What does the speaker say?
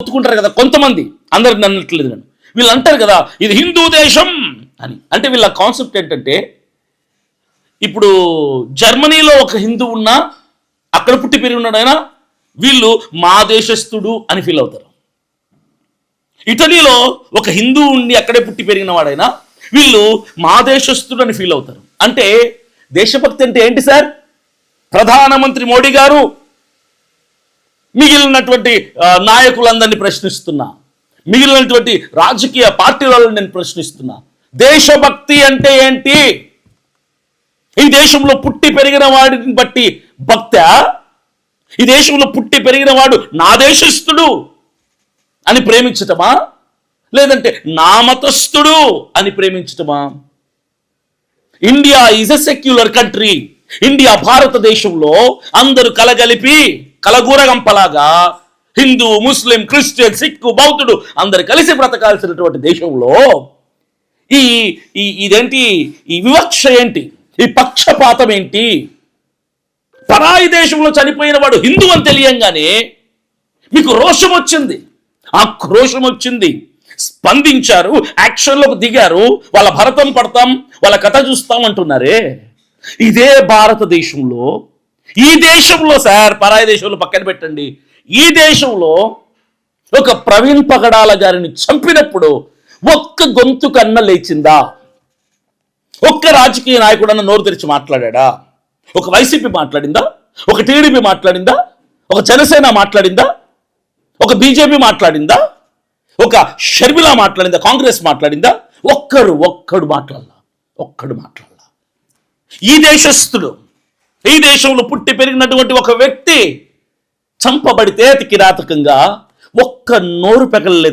ఒత్తుకుంటారు కదా కొంతమంది, అందరికి అన్నట్లేదు కానీ వీళ్ళు అంటారు కదా ఇది హిందూ దేశం అని. అంటే వీళ్ళ కాన్సెప్ట్ ఏంటంటే, ఇప్పుడు జర్మనీలో ఒక హిందూ ఉన్నా, అక్కడ పుట్టి పెరిగి ఉన్నాడైనా వీళ్ళు మా దేశస్థుడు అని ఫీల్ అవుతారు. ఇటలీలో ఒక హిందూ ఉండి అక్కడే పుట్టి పెరిగిన వాడైనా వీళ్ళు మా దేశస్థుడు అని ఫీల్ అవుతారు. అంటే దేశభక్తి అంటే ఏంటి సార్? ప్రధానమంత్రి మోడీ గారు మిగిలినటువంటి నాయకులందరినీ ప్రశ్నిస్తున్నా, మిగిలినటువంటి రాజకీయ పార్టీలను నేను ప్రశ్నిస్తున్నా, దేశభక్తి అంటే ఏంటి? ఈ దేశంలో పుట్టి పెరిగిన వాడిని బట్టి భక్త? ఈ దేశంలో పుట్టి పెరిగిన వాడు నా దేశస్థుడు అని ప్రేమించటమా, లేదంటే నా మతస్థుడు అని ప్రేమించటమా? India is a secular country. India భారతదేశంలో అందరూ కలగలిపి కలగూరగంపలాగా హిందూ, ముస్లిం, క్రిస్టియన్, సిక్కు, బౌద్ధుడు అందరు కలిసి బ్రతకాల్సినటువంటి దేశంలో ఇదేంటి? ఈ వివక్ష ఏంటి? ఈ పక్షపాతం ఏంటి? పరాయి దేశంలో చనిపోయిన వాడు హిందూ అని తెలియంగానే మీకు రోషం వచ్చింది, ఆక్రోషం వచ్చింది, స్పందించారు, యాక్షన్లోకి దిగారు. వాళ్ళ భరతం పడతాం, వాళ్ళ కథ చూస్తాం అంటున్నారే. ఇదే భారతదేశంలో, ఈ దేశంలో సార్, పరాయి దేశంలో పక్కన పెట్టండి, ఈ దేశంలో ఒక ప్రవీణ్ పగడాల గారిని చంపినప్పుడు ఒక్క గొంతు కన్నా లేచిందా? ఒక్క రాజకీయ నాయకుడన్న నోరు తెరిచి మాట్లాడా? ఒక వైసీపీ మాట్లాడిందా? ఒక టీడీపీ మాట్లాడిందా? ఒక జనసేన మాట్లాడిందా? ఒక బీజేపీ మాట్లాడిందా? ఒక షర్మిల మాట్లాడిందా? కాంగ్రెస్ మాట్లాడిందా? ఒక్కడు మాట్లాడాల. ఈ దేశస్థుడు, ఈ దేశంలో పుట్టి పెరిగినటువంటి ఒక వ్యక్తి చంపబడితే అతి కిరాతకంగా ఒక్క నోరు పెగలలేదు.